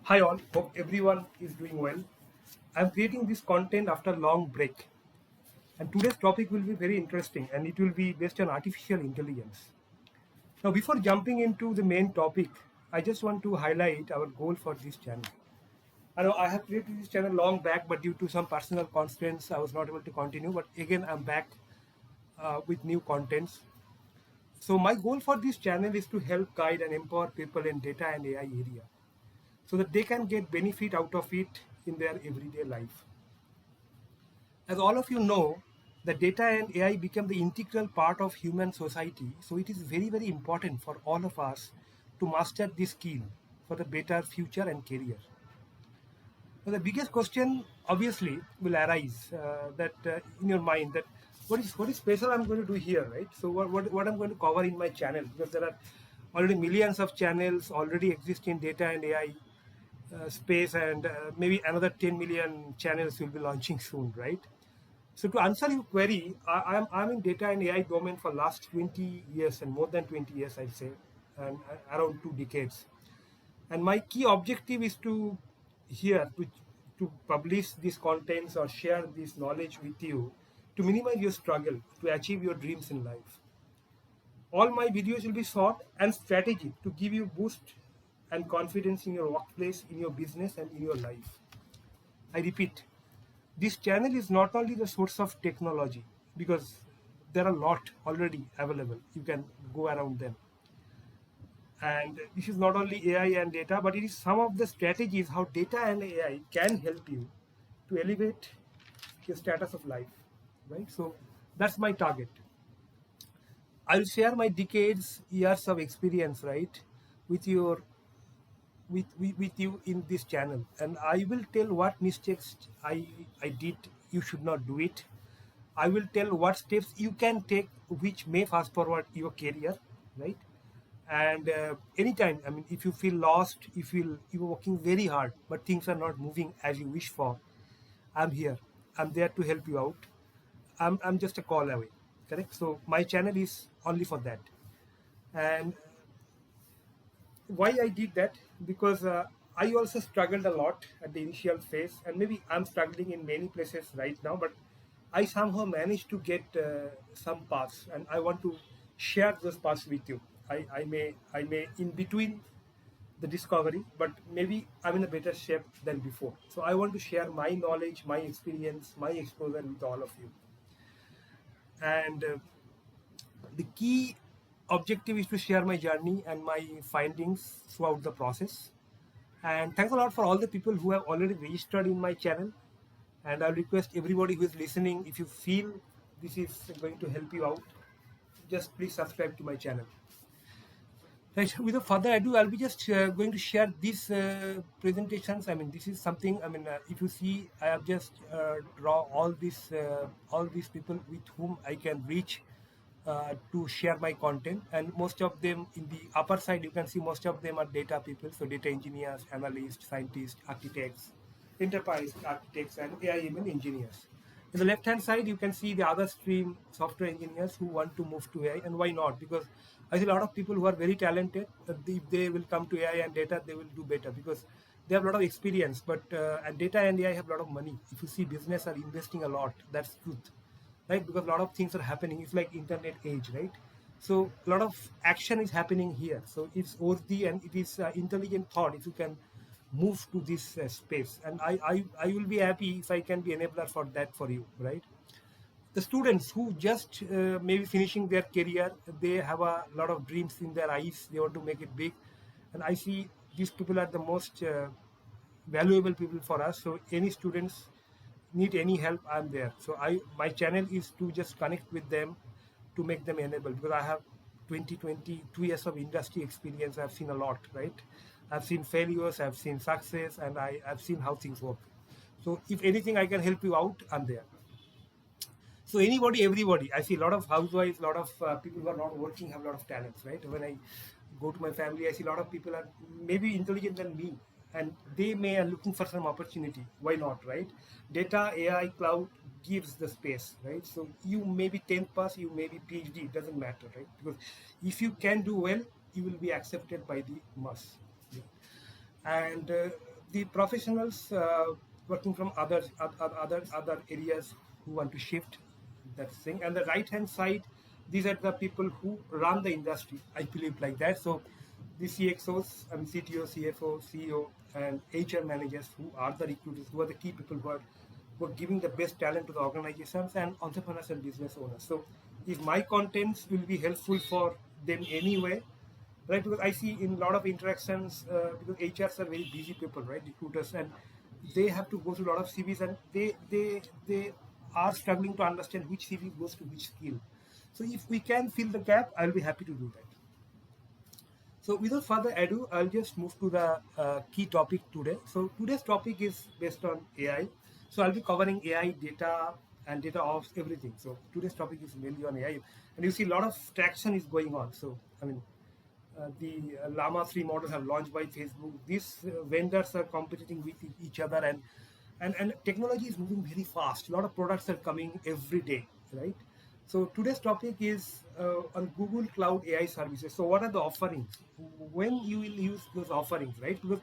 Hi all, hope everyone is doing well. I'm creating this content after a long break, and today's topic will be very interesting and it will be based on artificial intelligence. Now, before jumping into the main topic, I just want to highlight our goal for this channel. I know I have created this channel long back, but due to some personal constraints, I was not able to continue. But again, I'm back with new contents. So, my goal for this channel is to help guide and empower people in data and AI area so that they can get benefit out of it in their everyday life. As all of you know, the data and AI become the integral part of human society. So it is very, very important for all of us to master this skill for the better future and career. Now, the biggest question obviously will arise that in your mind that what is special I'm going to do here, right? So what I'm going to cover in my channel, because there are already millions of channels already exist in data and AI space, and maybe another 10 million channels will be launching soon, right? So to answer your query, I'm in data and AI domain for last 20 years and more than 20 years, I'd say, and around 2 decades. And my key objective is to here to publish these contents or share this knowledge with you to minimize your struggle to achieve your dreams in life. All my videos will be short and strategic to give you boost and confidence in your workplace, in your business, and in your life. I repeat, this channel is not only the source of technology, because there are a lot already available. You can go around them. And this is not only AI and data, but it is some of the strategies how data and AI can help you to elevate your status of life, right? So that's my target. I'll share my decades, years of experience, right, with your with you in this channel, and I will tell what mistakes I did. You should not do it. I will tell what steps you can take which may fast forward your career, right? And anytime, I mean, if you feel lost, you feel you're working very hard but things are not moving as you wish for, I'm here. I'm there to help you out. I'm just a call away, correct? So my channel is only for that. And why I did that, because I also struggled a lot at the initial phase, and maybe I'm struggling in many places right now, but I somehow managed to get some paths, and I want to share those paths with you. I may in between the discovery, but maybe I'm in a better shape than before. So I want to share my knowledge, my experience, my exposure with all of you. And the key objective is to share my journey and my findings throughout the process. And thanks a lot for all the people who have already registered in my channel. And I'll request everybody who is listening, if you feel this is going to help you out, just please subscribe to my channel. Right, without further ado, I'll be just going to share these presentations. I mean, this is something. I mean, if you see, I have just draw all these people with whom I can reach to share my content, and most of them in the upper side, you can see most of them are data people, so data engineers, analysts, scientists, architects, enterprise architects, and AI/ML engineers. In the left hand side, you can see the other stream software engineers who want to move to AI, and why not? Because I see a lot of people who are very talented. If they will come to AI and data, they will do better because they have a lot of experience. But and data and AI have a lot of money. If you see, business are investing a lot. That's truth, right? Because a lot of things are happening. It's like internet age, right? So a lot of action is happening here. So it's worthy and it is intelligent thought if you can move to this space. And I will be happy if I can be enabler for that for you, right? The students who just maybe finishing their career, they have a lot of dreams in their eyes. They want to make it big, and I see these people are the most valuable people for us. So any students need any help, I'm there. So my channel is to just connect with them to make them enable, because I have 22 years of industry experience. I've seen a lot, right? I've seen failures, I've seen success, and I've seen how things work. So if anything I can help you out, I'm there. So anybody, everybody. I see a lot of housewives, a lot of people who are not working have a lot of talents, right? When I go to my family, I see a lot of people are maybe intelligent than me, and they may are looking for some opportunity. Why not, right? Data, AI, cloud gives the space, right? So you may be 10th pass, you may be PhD, it doesn't matter, right? Because if you can do well, you will be accepted by the mass. Yeah. And the professionals working from other areas who want to shift that thing, and the right hand side, these are the people who run the industry, I believe, like that. So the CXOs, I mean CTO, CFO, CEO, and HR managers, who are the recruiters, who are the key people who are giving the best talent to the organizations, and entrepreneurs and business owners. So if my contents will be helpful for them anyway, right? Because I see in a lot of interactions, because HRs are very busy people, right? Recruiters, and they have to go through a lot of CVs, and they are struggling to understand which CV goes to which skill. So if we can fill the gap, I'll be happy to do that. So without further ado, I'll just move to the key topic today. So today's topic is based on AI. So I'll be covering AI data and data ops, everything. So today's topic is mainly on AI, and you see a lot of traction is going on. So I mean, the Llama 3 models have launched by Facebook. These vendors are competing with each other, and technology is moving very fast. A lot of products are coming every day, right? So today's topic is on Google Cloud AI services. So what are the offerings? When you will use those offerings, right? Because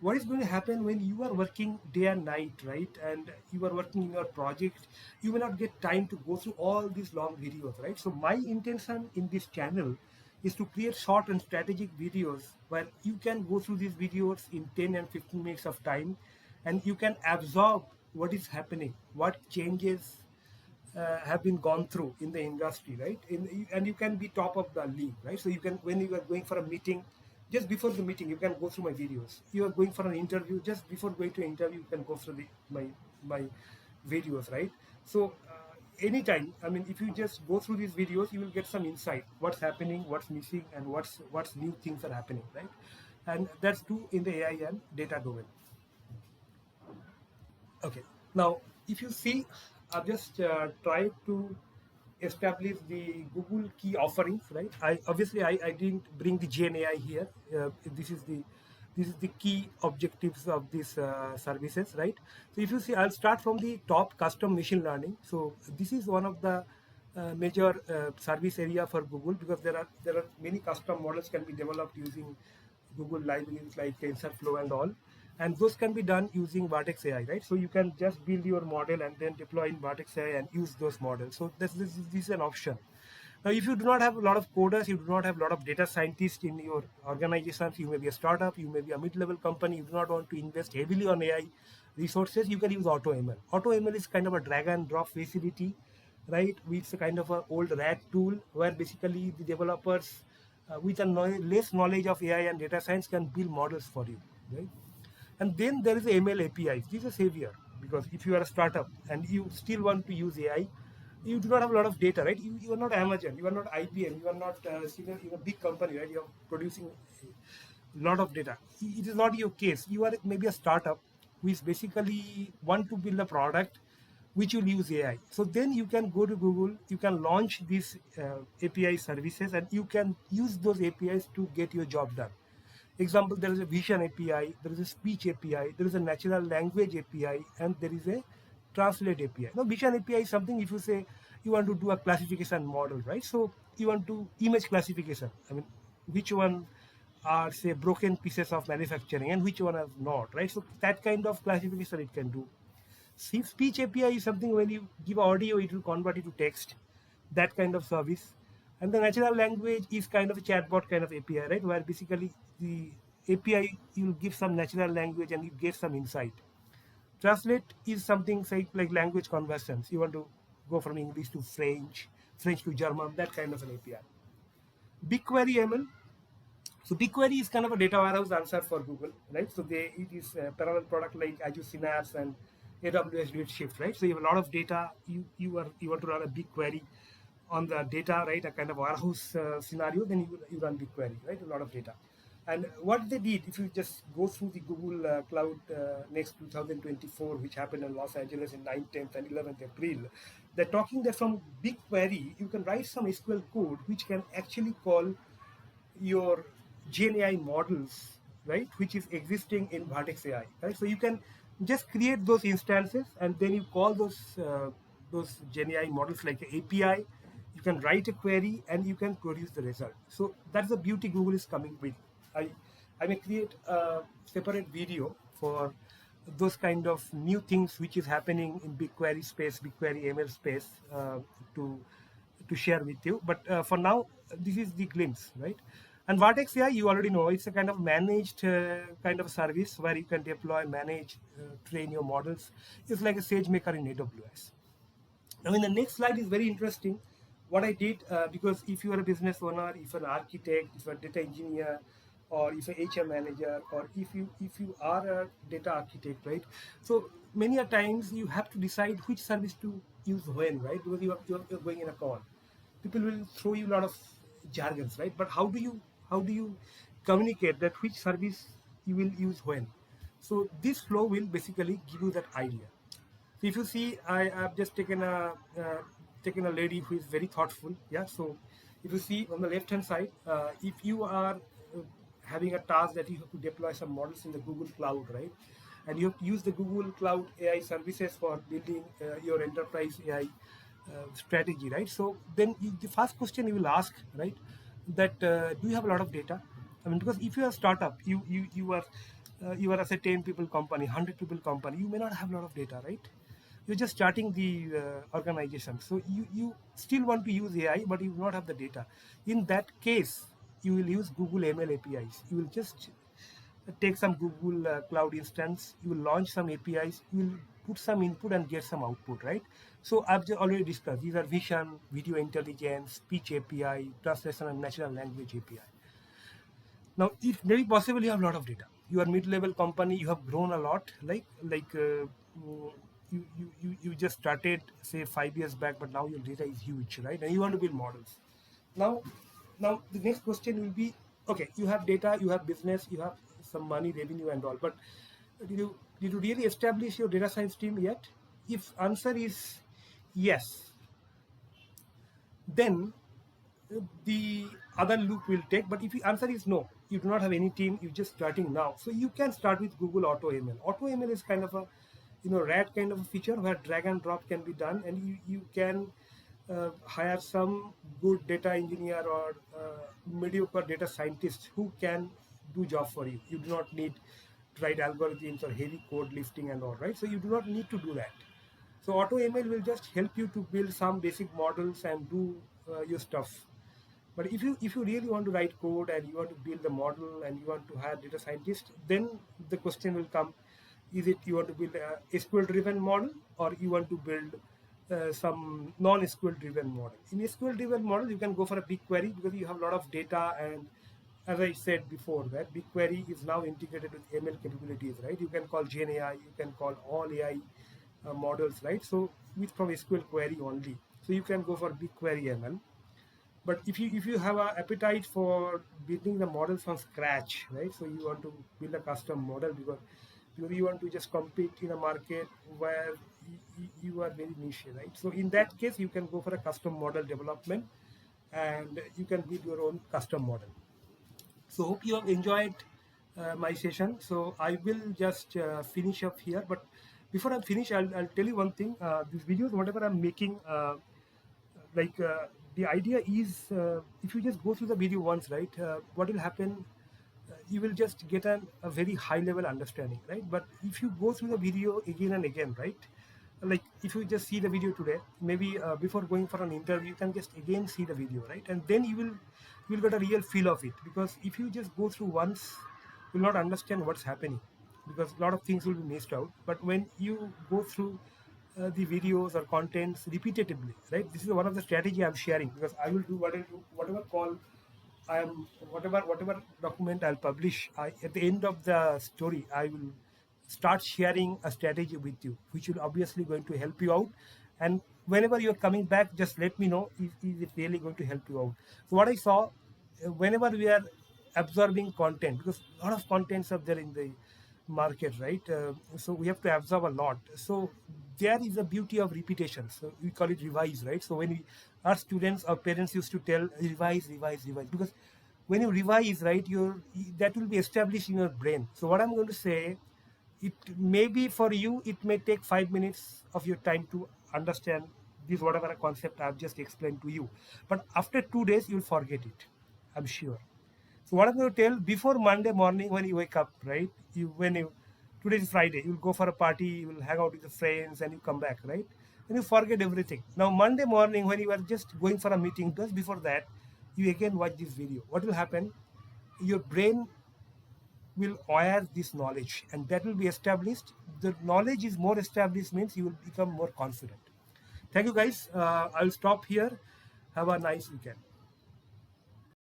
what is going to happen when you are working day and night, right? And you are working in your project, you may not get time to go through all these long videos, right? So my intention in this channel is to create short and strategic videos where you can go through these videos in 10 and 15 minutes of time, and you can absorb what is happening, what changes have been gone through in the industry, right? And you can be top of the league, right? So you can, when you are going for a meeting, just before the meeting, you can go through my videos. You are going for an interview, just before going to an interview, you can go through my videos, right? So anytime, I mean, if you just go through these videos, you will get some insight, what's happening, what's missing, and what's new things are happening, right? And that's true in the AI and data domain. Okay. Now, if you see, I've just tried to establish the Google key offerings, right? I didn't bring the GNAI here. This is the key objectives of these services, right? So if you see, I'll start from the top, custom machine learning. So this is one of the major service area for Google, because there are many custom models can be developed using Google libraries like TensorFlow and all, and those can be done using Vertex AI, right? So you can just build your model and then deploy in Vertex AI and use those models. So this is an option. Now, if you do not have a lot of coders, you do not have a lot of data scientists in your organizations, you may be a startup, you may be a mid-level company, you do not want to invest heavily on AI resources, you can use AutoML. AutoML is kind of a drag and drop facility, right? It's a kind of an old RAG tool where basically the developers with a less knowledge of AI and data science can build models for you, right? And then there is ML APIs. This is a savior, because if you are a startup and you still want to use AI, you do not have a lot of data, right? You are not Amazon, you are not IBM, you are not in a big company, right? You are producing a lot of data. It is not your case. You are maybe a startup who is basically want to build a product which will use AI. So then you can go to Google, you can launch these API services, and you can use those APIs to get your job done. Example, there is a vision API, there is a speech API, there is a natural language API, and there is a translate API. Now, vision API is something, if you say you want to do a classification model, right? So you want to image classification. I mean, which one are, say, broken pieces of manufacturing and which one are not, right? So that kind of classification it can do. Speech API is something when you give audio, it will convert it to text, that kind of service. And the natural language is kind of a chatbot kind of API, right? Where basically the API, you'll give some natural language and you get some insight. Translate is something like language conversions. You want to go from English to French, French to German, that kind of an API. BigQuery ML. So BigQuery is kind of a data warehouse answer for Google, right? So it is a parallel product like Azure Synapse and AWS Redshift, right? So you have a lot of data. You want to run a BigQuery on the data, right? A kind of warehouse scenario. Then you run BigQuery, right? A lot of data. And what they did, if you just go through the Google Cloud Next 2024, which happened in Los Angeles in 9th, 10th, and 11th April, they're talking that from BigQuery you can write some SQL code which can actually call your GenAI models, right, which is existing in Vertex AI, right? So you can just create those instances, and then you call those GenAI models like an API. You can write a query, and you can produce the result. So that's the beauty Google is coming with. I may create a separate video for those kind of new things which is happening in BigQuery space, BigQuery ML space, to share with you. But for now, this is the glimpse, right? And Vertex AI, you already know, it's a kind of managed kind of service where you can deploy, manage, train your models. It's like a SageMaker in AWS. Now, in the next slide is very interesting. What I did, because if you are a business owner, if you're an architect, if you're a data engineer, or if you're HR manager, or if you are a data architect, right? So many a times you have to decide which service to use when, right? Because you're going in a call. People will throw you a lot of jargons, right? But how do you communicate that which service you will use when? So this flow will basically give you that idea. So if you see, I have just taken a lady who is very thoughtful. Yeah. So if you see on the left hand side, if you are having a task that you have to deploy some models in the Google Cloud, right? And you have to use the Google Cloud AI services for building your enterprise AI strategy, right? So then the first question you will ask, right, that do you have a lot of data? I mean, because if you are a startup, you are as a 10 people company, 100 people company, you may not have a lot of data, right? You're just starting the organization, so you still want to use AI, but you do not have the data. In that case, you will use Google ML APIs. You will just take some Google Cloud instance, you will launch some APIs, you will put some input and get some output, right? So I've just already discussed, these are vision, video intelligence, speech API, translation and natural language API. Now, if maybe possible, you have a lot of data. You are mid-level company. You have grown a lot. You just started say 5 years back, but now your data is huge, right? And you want to build models. Now, now the next question will be, okay, you have data, you have business, you have some money, revenue, and all. But did you really establish your data science team yet? If answer is yes, then the other loop will take. But if the answer is no, you do not have any team, you're just starting now, so you can start with Google AutoML. AutoML is kind of a RAD kind of a feature where drag and drop can be done, and you can hire some good data engineer or mediocre data scientist who can do job for you. You do not need to write algorithms or heavy code lifting and all, right? So you do not need to do that. So AutoML will just help you to build some basic models and do your stuff. But if you really want to write code and you want to build the model and you want to hire data scientists, then the question will come: is it you want to build a SQL-driven model, or you want to build some non-SQL-driven model? In SQL-driven model, you can go for a BigQuery because you have a lot of data, and as I said before, that BigQuery is now integrated with ML capabilities, right? You can call Gen AI, you can call all AI models, right? So with from SQL query only, so you can go for BigQuery ML. But if you have an appetite for building the model from scratch, right? So you want to build a custom model because you want to just compete in a market where you are very niche, right? So in that case, you can go for a custom model development, and you can build your own custom model. So hope you have enjoyed my session. So I will just finish up here. But before I finish, I'll tell you one thing. These videos, whatever I'm making, like the idea is, if you just go through the video once, right, what will happen, you will just get a very high level understanding, right? But if you go through the video again and again, right, like if you just see the video today, maybe before going for an interview, you can just again see the video, right? And then you will get a real feel of it. Because if you just go through once, you will not understand what's happening, because a lot of things will be missed out. But when you go through the videos or contents repetitively, right? This is one of the strategy I'm sharing, because I will do whatever call I am, whatever document I'll publish. At the end of the story, I will start sharing a strategy with you, which will obviously going to help you out. And whenever you're coming back, just let me know, is it really going to help you out. So what I saw, whenever we are absorbing content, because a lot of contents are there in the market, right? So we have to absorb a lot. So there is a beauty of repetition. So we call it revise, right? So when our students or parents used to tell revise, revise, revise, because when you revise, right, that will be established in your brain. So what I'm going to say, it may be for you, it may take 5 minutes of your time to understand this whatever concept I've just explained to you. But after 2 days, you'll forget it. I'm sure. So what I'm going to tell, before Monday morning when you wake up, right? When you today is Friday, you'll go for a party, you will hang out with your friends, and you come back, right? And you forget everything. Now, Monday morning, when you are just going for a meeting, just before that, you again watch this video. What will happen? Your brain will acquire this knowledge, and that will be established. The knowledge is more established means you will become more confident. Thank you, guys. I'll stop here. Have a nice weekend.